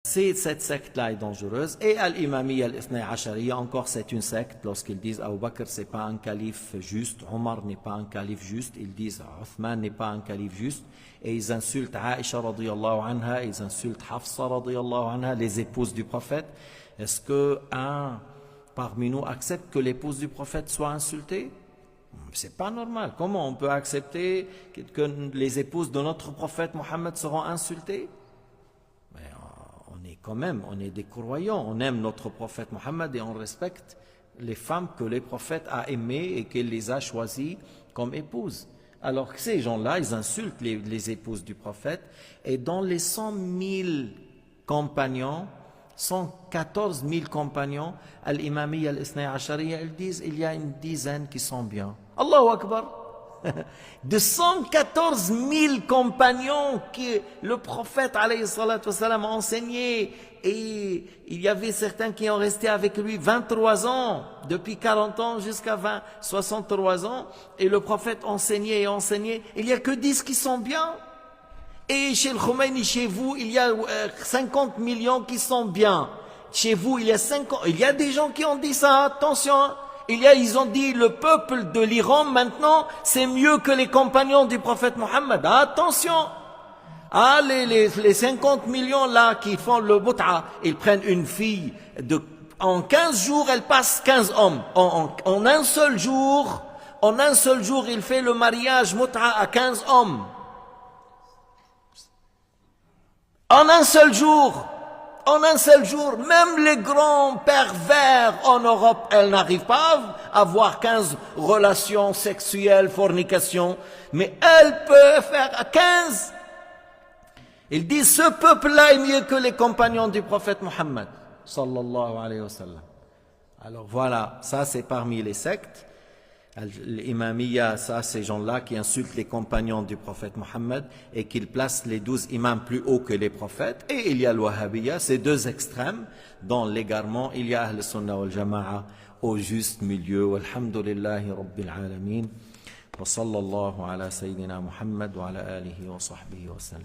Cette secte-là est dangereuse. Et Al-Imamiyya al-Ithna Ashariya, encore c'est une secte. Lorsqu'ils disent Abu Bakr c'est pas un calife juste, Omar n'est pas un calife juste, ils disent Uthman n'est pas un calife juste. Et ils insultent Aisha radiyallahu anha, ils insultent Hafsa radiyallahu anha, les épouses du prophète. Est-ce qu'un parmi nous accepte que l'épouse du prophète soit insultée? C'est pas normal. Comment on peut accepter que les épouses de notre prophète Mohammed seront insultées? On est des croyants, on aime notre prophète Mohammed et on respecte les femmes que le prophète a aimées et qu'il les a choisies comme épouses. Alors que ces gens-là, ils insultent les épouses du prophète, et dans les 100 000 compagnons, 114 000 compagnons, Al-Imamiyya al-Ithna Ashariya, ils disent il y a une dizaine qui sont bien. Allahu Akbar! De 114 000 compagnons que le prophète alayhi salatu wassalam, a enseigné, et il y avait certains qui ont resté avec lui 23 ans, depuis 40 ans jusqu'à 63 ans, et le prophète enseignait et enseignait, il n'y a que 10 qui sont bien. Et chez le Khomeini, chez vous, il y a 50 millions qui sont bien. Chez vous, il y a 50, il y a des gens qui ont dit ça, attention. Ils ont dit, le peuple de l'Iran, maintenant, c'est mieux que les compagnons du prophète Mohammed. Attention! Ah, les 50 millions là qui font le bout'a, ils prennent une fille, en 15 jours, elle passe 15 hommes. En un seul jour, il fait le mariage bout'a à 15 hommes. En un seul jour, même les grands pervers en Europe, elles n'arrivent pas à avoir 15 relations sexuelles, fornication, mais elles peuvent faire 15. Ils disent, ce peuple-là est mieux que les compagnons du prophète Mohammed, sallallahu alayhi wa sallam. Alors voilà, ça c'est parmi les sectes. L'imamiyya, ça, ces gens-là qui insultent les compagnons du prophète Mohammed et qui placent les 12 imams plus haut que les prophètes. Et il y a l'Wahhabiyya, ces deux extrêmes. Dans l'égarement, il y a Ahl Sunnah wal Jama'a au juste milieu. Walhamdulillahi Rabbil Alamin. Wa sallallahu ala Sayyidina Muhammad wa ala alihi wa sahbihi wa sallam.